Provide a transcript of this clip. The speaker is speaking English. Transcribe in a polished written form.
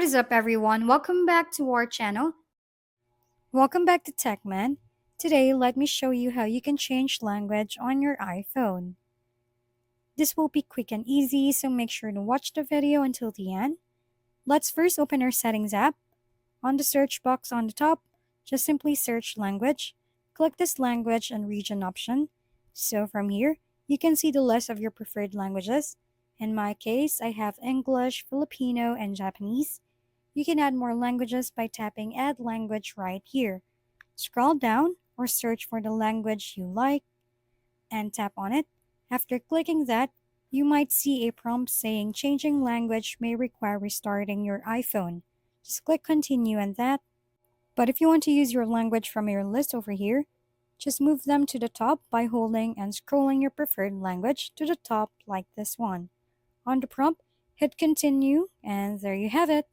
is up, everyone? Welcome back to our channel. Welcome back to TechMan. Today, let me show you how you can change language on your iPhone. This will be quick and easy, so make sure to watch the video until the end. Let's first open our Settings app. On the search box on the top, just simply search Language. Click this Language and Region option. So from here, you can see the list of your preferred languages. In my case, I have English, Filipino, and Japanese. You can add more languages by tapping Add Language right here. Scroll down or search for the language you like and tap on it. After clicking that, you might see a prompt saying changing language may require restarting your iPhone. Just click continue and that. But if you want to use your language from your list over here, just move them to the top by holding and scrolling your preferred language to the top like this one. On the prompt, hit continue and there you have it.